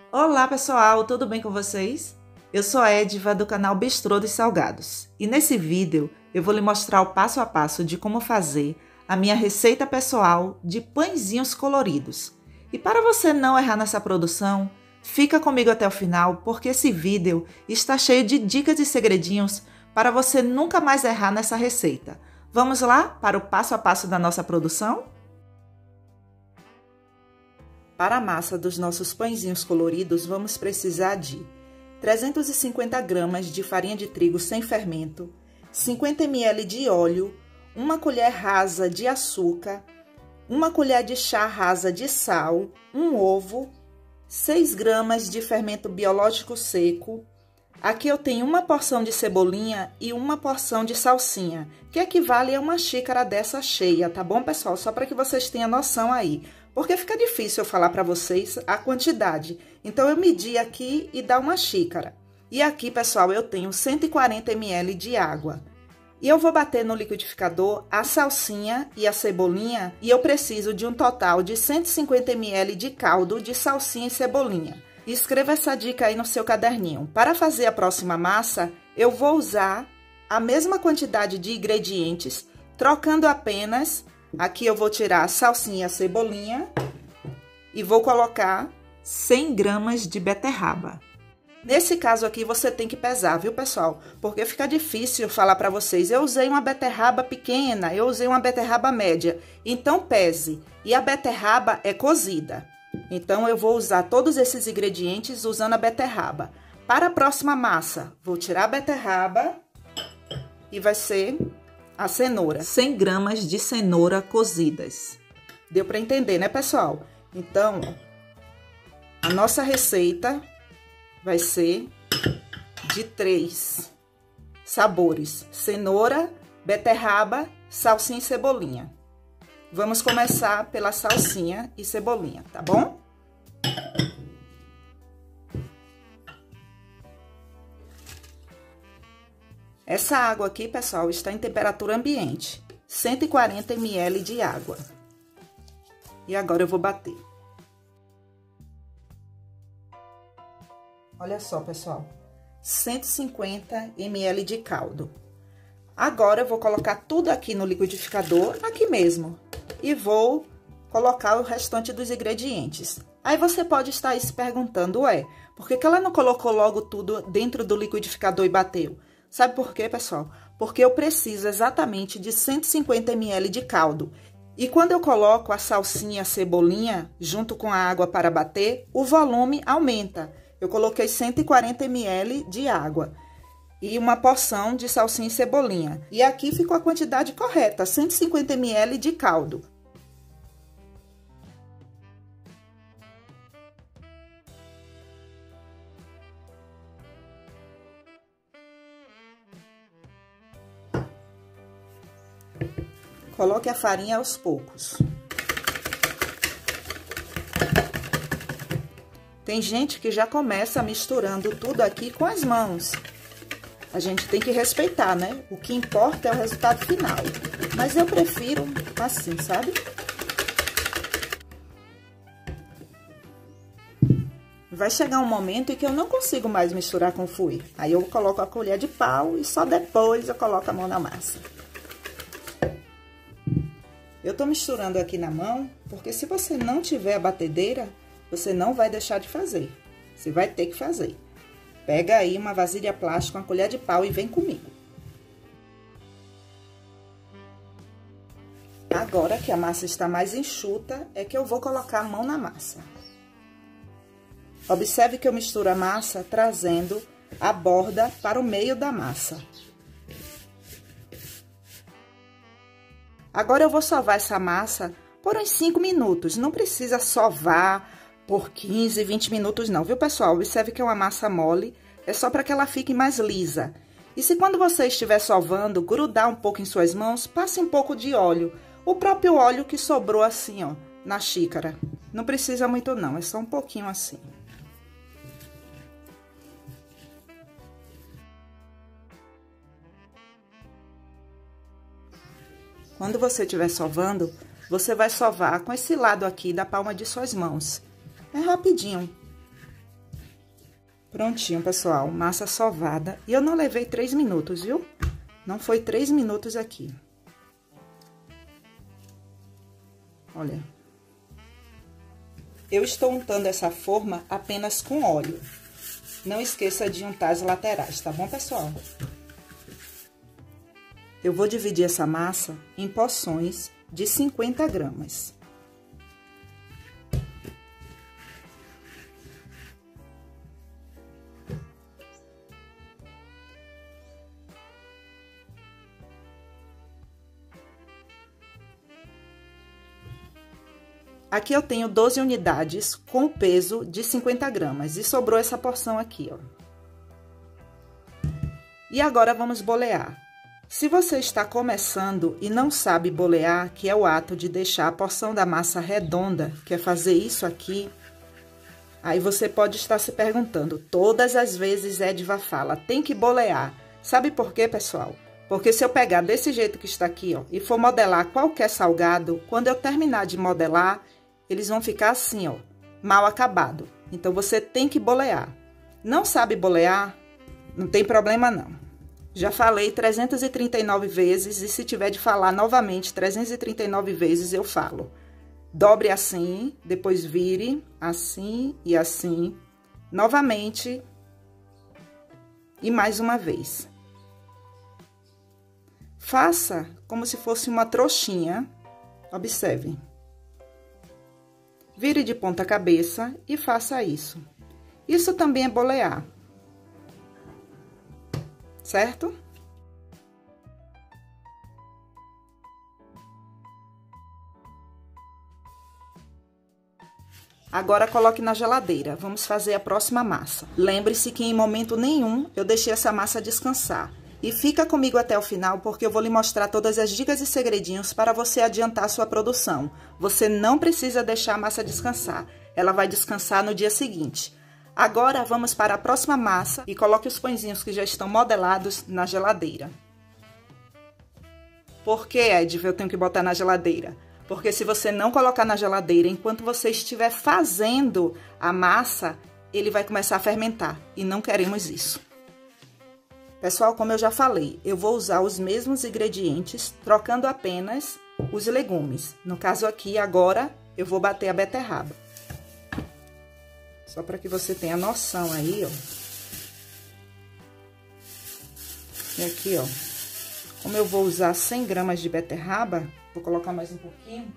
Olá pessoal, tudo bem com vocês? Eu sou a Ediva do canal Bistrô dos Salgados e nesse vídeo eu vou lhe mostrar o passo a passo de como fazer a minha receita pessoal de pãezinhos coloridos. E para você não errar nessa produção, fica comigo até o final porque esse vídeo está cheio de dicas e segredinhos para você nunca mais errar nessa receita. Vamos lá para o passo a passo da nossa produção? Para a massa dos nossos pãezinhos coloridos, vamos precisar de 350 gramas de farinha de trigo sem fermento, 50 ml de óleo, 1 colher rasa de açúcar, 1 colher de chá rasa de sal, um ovo, 6 gramas de fermento biológico seco. Aqui eu tenho uma porção de cebolinha e uma porção de salsinha, que equivale a uma xícara dessa cheia, tá bom, pessoal? Só para que vocês tenham noção aí. Porque fica difícil eu falar para vocês a quantidade. Então, eu medi aqui e dá uma xícara. E aqui, pessoal, eu tenho 140 ml de água. E eu vou bater no liquidificador a salsinha e a cebolinha. E eu preciso de um total de 150 ml de caldo de salsinha e cebolinha. Escreva essa dica aí no seu caderninho. Para fazer a próxima massa, eu vou usar a mesma quantidade de ingredientes, trocando apenas... Aqui eu vou tirar a salsinha e a cebolinha e vou colocar 100 gramas de beterraba. Nesse caso aqui, você tem que pesar, viu, pessoal? Porque fica difícil falar para vocês. Eu usei uma beterraba pequena, eu usei uma beterraba média. Então, pese. E a beterraba é cozida. Então, eu vou usar todos esses ingredientes usando a beterraba. Para a próxima massa, vou tirar a beterraba e vai ser... a cenoura. 100 gramas de cenoura cozidas. Deu para entender, né, pessoal? Então, a nossa receita vai ser de 3 sabores: cenoura, beterraba, salsinha e cebolinha. Vamos começar pela salsinha e cebolinha, tá bom? Essa água aqui, pessoal, está em temperatura ambiente, 140 ml de água. E agora eu vou bater. Olha só, pessoal, 150 ml de caldo. Agora eu vou colocar tudo aqui no liquidificador, aqui mesmo, e vou colocar o restante dos ingredientes. Aí você pode estar aí se perguntando, ué, por que ela não colocou logo tudo dentro do liquidificador e bateu? Sabe por quê, pessoal? Porque eu preciso exatamente de 150 ml de caldo. E quando eu coloco a salsinha e a cebolinha junto com a água para bater, o volume aumenta. Eu coloquei 140 ml de água e uma porção de salsinha e cebolinha. E aqui ficou a quantidade correta, 150 ml de caldo. Coloque a farinha aos poucos. Tem gente que já começa misturando tudo aqui com as mãos. A gente tem que respeitar, né? O que importa é o resultado final. Mas eu prefiro assim, sabe? Vai chegar um momento em que eu não consigo mais misturar com fouet. Aí eu coloco a colher de pau e só depois eu coloco a mão na massa. Eu tô misturando aqui na mão, porque se você não tiver a batedeira, você não vai deixar de fazer. Você vai ter que fazer. Pega aí uma vasilha plástica, uma colher de pau e vem comigo. Agora que a massa está mais enxuta, é que eu vou colocar a mão na massa. Observe que eu misturo a massa trazendo a borda para o meio da massa. Agora, eu vou sovar essa massa por uns 5 minutos. Não precisa sovar por 15, 20 minutos não, viu, pessoal? Observe que é uma massa mole, é só para que ela fique mais lisa. E se quando você estiver sovando, grudar um pouco em suas mãos, passe um pouco de óleo. O próprio óleo que sobrou assim, ó, na xícara. Não precisa muito não, é só um pouquinho assim. Quando você estiver sovando, você vai sovar com esse lado aqui da palma de suas mãos. É rapidinho. Prontinho, pessoal, massa sovada. E eu não levei 3 minutos, viu? Não foi 3 minutos aqui. Olha. Eu estou untando essa forma apenas com óleo. Não esqueça de untar as laterais, tá bom, pessoal? Eu vou dividir essa massa em porções de 50 gramas. Aqui eu tenho 12 unidades com o peso de 50 gramas e sobrou essa porção aqui, ó. E agora vamos bolear. Se você está começando e não sabe bolear, que é o ato de deixar a porção da massa redonda, que é fazer isso aqui, aí você pode estar se perguntando, todas as vezes Ediva fala, tem que bolear. Sabe por quê, pessoal? Porque se eu pegar desse jeito que está aqui, ó, e for modelar qualquer salgado, quando eu terminar de modelar, eles vão ficar assim, ó, mal acabado. Então, você tem que bolear. Não sabe bolear? Não tem problema, não. Já falei 339 vezes e se tiver de falar novamente 339 vezes, eu falo. Dobre assim, depois vire assim e assim, novamente e mais uma vez. Faça como se fosse uma trouxinha, observe. Vire de ponta cabeça e faça isso. Isso também é bolear. Certo? Agora, coloque na geladeira. Vamos fazer a próxima massa. Lembre-se que em momento nenhum eu deixei essa massa descansar. E fica comigo até o final, porque eu vou lhe mostrar todas as dicas e segredinhos para você adiantar a sua produção. Você não precisa deixar a massa descansar. Ela vai descansar no dia seguinte. Agora, vamos para a próxima massa e coloque os pãezinhos que já estão modelados na geladeira. Por que, Ediva, eu tenho que botar na geladeira? Porque se você não colocar na geladeira, enquanto você estiver fazendo a massa, ele vai começar a fermentar. E não queremos isso. Pessoal, como eu já falei, eu vou usar os mesmos ingredientes, trocando apenas os legumes. No caso aqui, agora, eu vou bater a beterraba. Só para que você tenha noção aí, ó. E aqui, ó. Como eu vou usar 100 gramas de beterraba, vou colocar mais um pouquinho.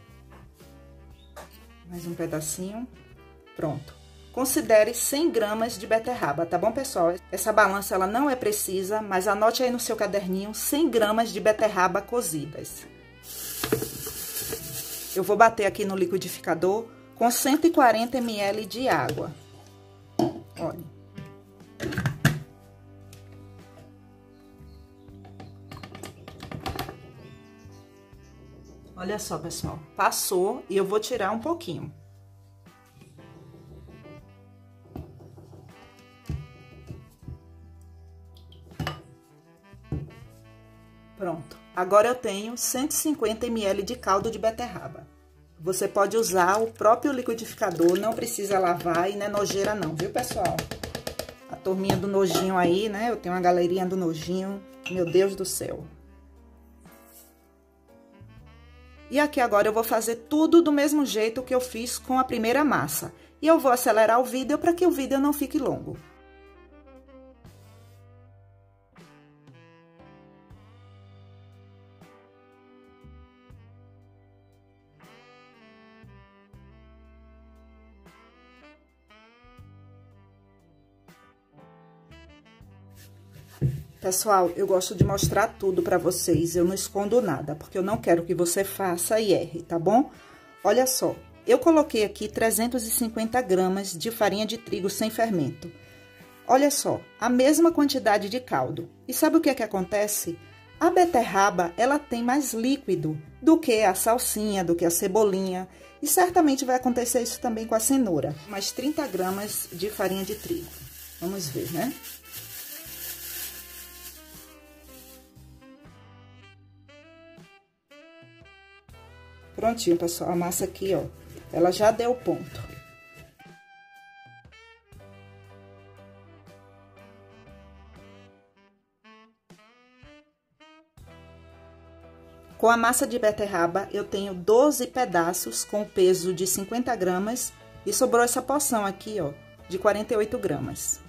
Mais um pedacinho. Pronto. Considere 100 gramas de beterraba, tá bom, pessoal? Essa balança, ela não é precisa, mas anote aí no seu caderninho 100 gramas de beterraba cozidas. Eu vou bater aqui no liquidificador com 140 ml de água. Olha. Olha só, pessoal. Passou e eu vou tirar um pouquinho. Pronto. Agora eu tenho 150 ml de caldo de beterraba. Você pode usar o próprio liquidificador, não precisa lavar e não é nojeira não, viu, pessoal? A turminha do nojinho aí, né? Eu tenho uma galerinha do nojinho, meu Deus do céu. E aqui agora eu vou fazer tudo do mesmo jeito que eu fiz com a primeira massa. E eu vou acelerar o vídeo para que o vídeo não fique longo. Pessoal, eu gosto de mostrar tudo pra vocês, eu não escondo nada, porque eu não quero que você faça e erre, tá bom? Olha só, eu coloquei aqui 350 gramas de farinha de trigo sem fermento. Olha só, a mesma quantidade de caldo. E sabe o que é que acontece? A beterraba, ela tem mais líquido do que a salsinha, do que a cebolinha. E certamente vai acontecer isso também com a cenoura. Mais 30 gramas de farinha de trigo. Vamos ver, né? Prontinho, pessoal, a massa aqui, ó, ela já deu ponto. Com a massa de beterraba, eu tenho 12 pedaços com o peso de 50 gramas e sobrou essa porção aqui, ó, de 48 gramas.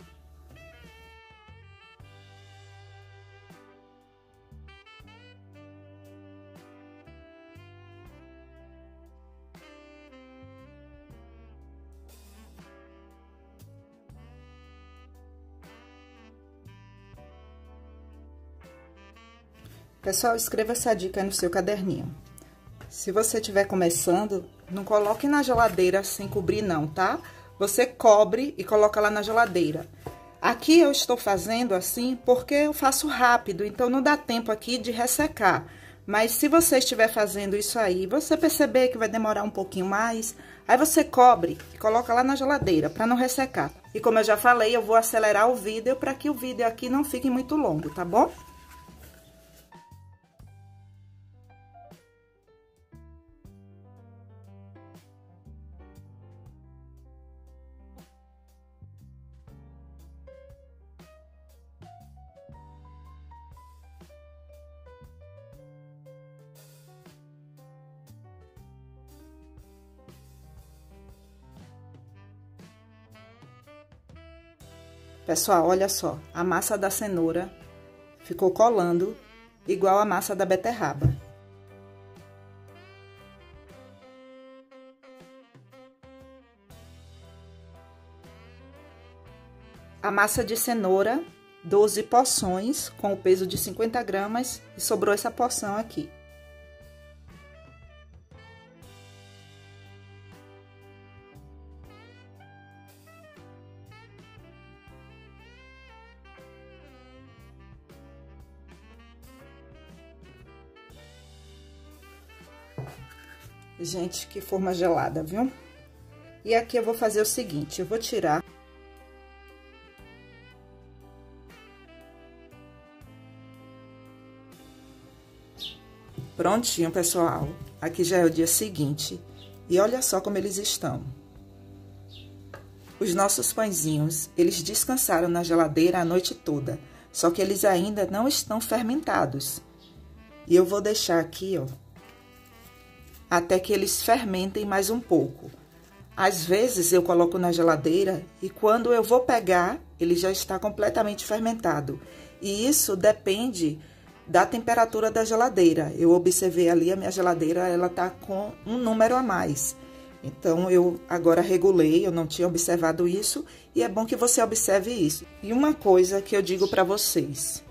Pessoal, escreva essa dica aí no seu caderninho. Se você estiver começando, não coloque na geladeira sem cobrir não, tá? Você cobre e coloca lá na geladeira. Aqui eu estou fazendo assim porque eu faço rápido, então não dá tempo aqui de ressecar. Mas se você estiver fazendo isso aí, você perceber que vai demorar um pouquinho mais, aí você cobre e coloca lá na geladeira para não ressecar. E como eu já falei, eu vou acelerar o vídeo para que o vídeo aqui não fique muito longo, tá bom? Pessoal, olha só, a massa da cenoura ficou colando igual a massa da beterraba. A massa de cenoura, 12 porções com o peso de 50 gramas e sobrou essa porção aqui. Gente, que forma gelada, viu? E aqui eu vou fazer o seguinte, eu vou tirar. Prontinho, pessoal. Aqui já é o dia seguinte. E olha só como eles estão. Os nossos pãezinhos, eles descansaram na geladeira a noite toda. Só que eles ainda não estão fermentados. E eu vou deixar aqui, ó, até que eles fermentem mais um pouco. Às vezes eu coloco na geladeira e quando eu vou pegar, ele já está completamente fermentado. E isso depende da temperatura da geladeira. Eu observei ali a minha geladeira, ela tá com um número a mais. Então eu agora regulei, eu não tinha observado isso e é bom que você observe isso. E uma coisa que eu digo para vocês,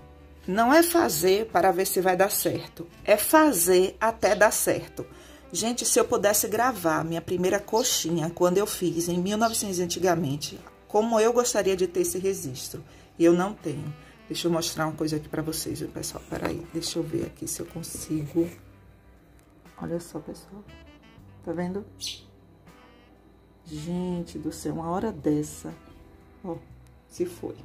não é fazer para ver se vai dar certo, é fazer até dar certo. Gente, se eu pudesse gravar minha primeira coxinha, quando eu fiz, em 1900 antigamente, como eu gostaria de ter esse registro. E eu não tenho. Deixa eu mostrar uma coisa aqui pra vocês, viu, pessoal? Peraí, deixa eu ver aqui se eu consigo. Olha só, pessoal. Tá vendo? Gente do céu, uma hora dessa. Ó, se foi.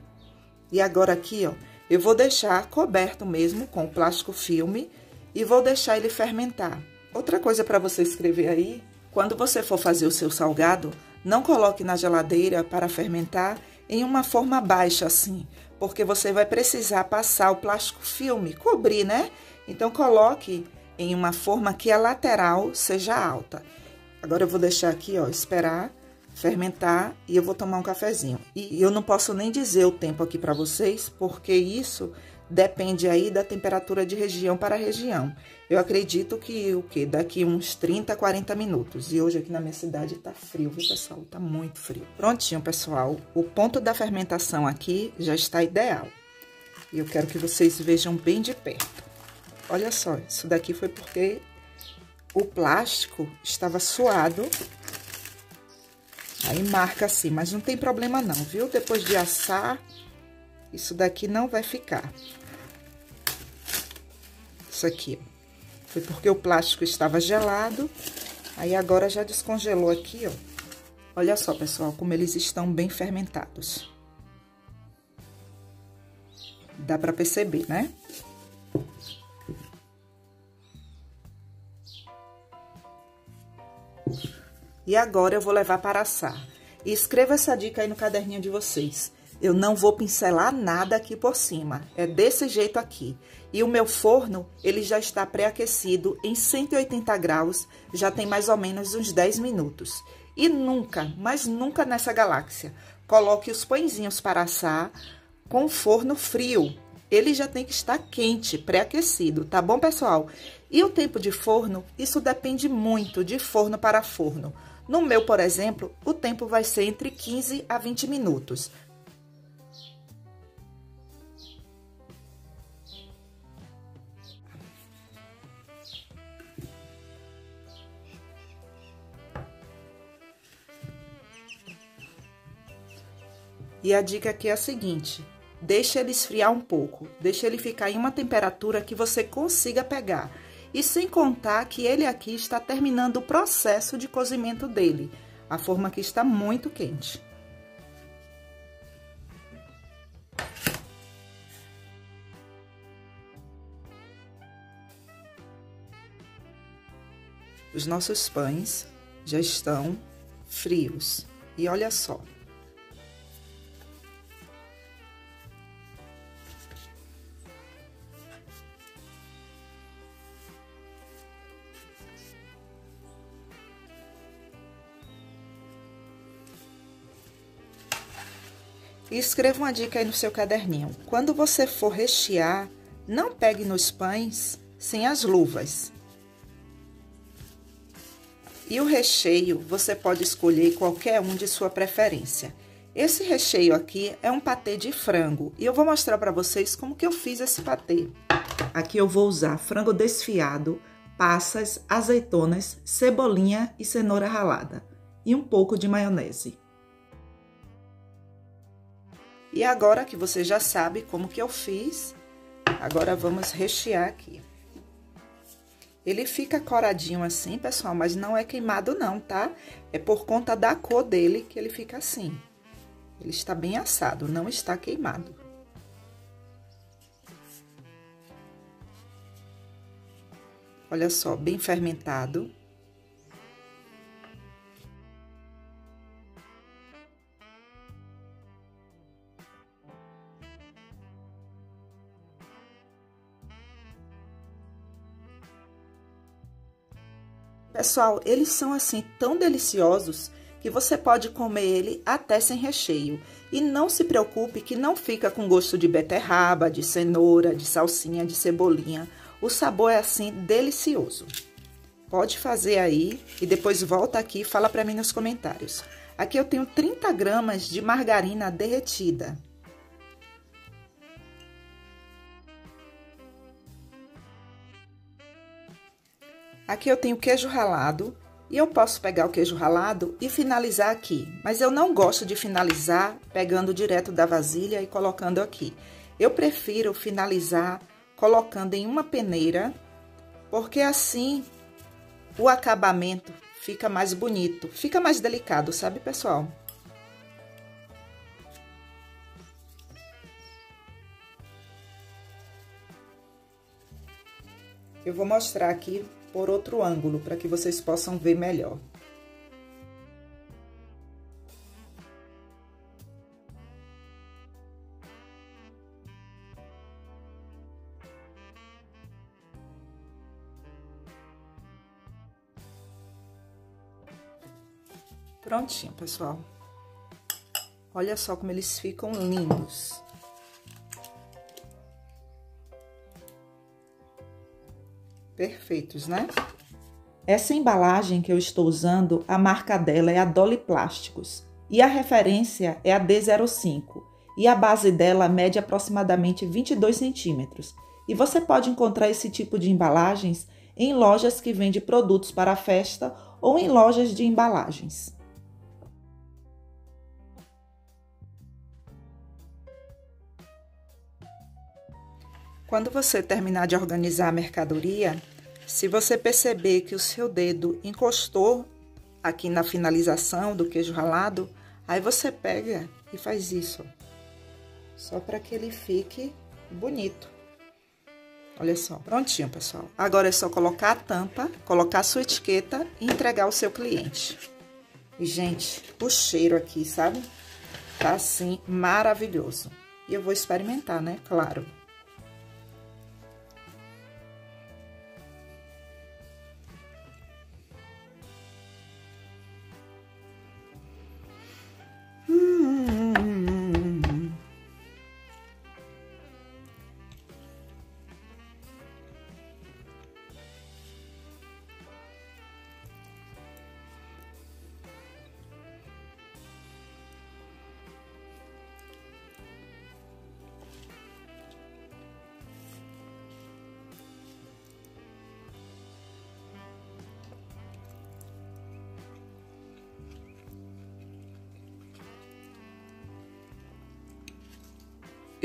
E agora aqui, ó, eu vou deixar coberto mesmo com plástico filme e vou deixar ele fermentar. Outra coisa para você escrever aí, quando você for fazer o seu salgado, não coloque na geladeira para fermentar em uma forma baixa assim, porque você vai precisar passar o plástico filme, cobrir, né? Então, coloque em uma forma que a lateral seja alta. Agora, eu vou deixar aqui, ó, esperar fermentar e eu vou tomar um cafezinho. E eu não posso nem dizer o tempo aqui para vocês, porque isso depende aí da temperatura de região para região. Eu acredito que, daqui uns 30, 40 minutos. E hoje aqui na minha cidade tá frio, viu, pessoal? Tá muito frio. Prontinho, pessoal. O ponto da fermentação aqui já está ideal. E eu quero que vocês vejam bem de perto. Olha só, isso daqui foi porque o plástico estava suado. Aí marca assim, mas não tem problema não, viu? Depois de assar, isso daqui não vai ficar. Isso aqui, ó. Foi porque o plástico estava gelado, aí agora já descongelou aqui, ó. Olha só, pessoal, como eles estão bem fermentados. Dá pra perceber, né? E agora eu vou levar para assar. E escreva essa dica aí no caderninho de vocês. Eu não vou pincelar nada aqui por cima, é desse jeito aqui. E o meu forno, ele já está pré-aquecido em 180 graus, já tem mais ou menos uns 10 minutos. E nunca, mas nunca nessa galáxia, coloque os pãezinhos para assar com o forno frio. Ele já tem que estar quente, pré-aquecido, tá bom, pessoal? E o tempo de forno, isso depende muito de forno para forno. No meu, por exemplo, o tempo vai ser entre 15 a 20 minutos. E a dica aqui é a seguinte: deixa ele esfriar um pouco, deixa ele ficar em uma temperatura que você consiga pegar. E sem contar que ele aqui está terminando o processo de cozimento dele. A forma aqui está muito quente. Os nossos pães já estão frios. E olha só. E escreva uma dica aí no seu caderninho. Quando você for rechear, não pegue nos pães sem as luvas. E o recheio, você pode escolher qualquer um de sua preferência. Esse recheio aqui é um patê de frango. E eu vou mostrar para vocês como que eu fiz esse patê. Aqui eu vou usar frango desfiado, passas, azeitonas, cebolinha e cenoura ralada. E um pouco de maionese. E agora que você já sabe como que eu fiz, agora vamos rechear aqui. Ele fica coradinho assim, pessoal, mas não é queimado não, tá? É por conta da cor dele que ele fica assim. Ele está bem assado, não está queimado. Olha só, bem fermentado. Pessoal, eles são assim tão deliciosos que você pode comer ele até sem recheio. E não se preocupe que não fica com gosto de beterraba, de cenoura, de salsinha, de cebolinha. O sabor é assim delicioso. Pode fazer aí e depois volta aqui e fala para mim nos comentários. Aqui eu tenho 30 gramas de margarina derretida. Aqui eu tenho queijo ralado, e eu posso pegar o queijo ralado e finalizar aqui. Mas eu não gosto de finalizar pegando direto da vasilha e colocando aqui. Eu prefiro finalizar colocando em uma peneira, porque assim o acabamento fica mais bonito, fica mais delicado, sabe, pessoal? Eu vou mostrar aqui por outro ângulo, para que vocês possam ver melhor. Prontinho, pessoal. Olha só como eles ficam lindos. Perfeitos, né? Essa embalagem que eu estou usando, a marca dela é a Dolly Plásticos. E a referência é a D05. E a base dela mede aproximadamente 22 centímetros. E você pode encontrar esse tipo de embalagens em lojas que vendem produtos para festa ou em lojas de embalagens. Quando você terminar de organizar a mercadoria, se você perceber que o seu dedo encostou aqui na finalização do queijo ralado, aí você pega e faz isso, ó, só para que ele fique bonito. Olha só, prontinho, pessoal. Agora é só colocar a tampa, colocar a sua etiqueta e entregar ao seu cliente. E, gente, o cheiro aqui, sabe? Tá assim, maravilhoso. E eu vou experimentar, né? Claro.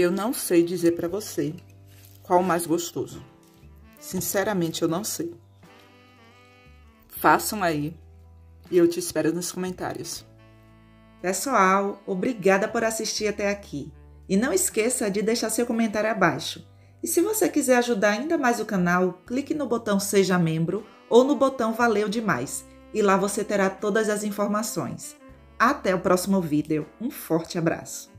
Eu não sei dizer pra você qual o mais gostoso. Sinceramente, eu não sei. Façam aí e eu te espero nos comentários. Pessoal, obrigada por assistir até aqui. E não esqueça de deixar seu comentário abaixo. E se você quiser ajudar ainda mais o canal, clique no botão Seja Membro ou no botão Valeu Demais. E lá você terá todas as informações. Até o próximo vídeo. Um forte abraço.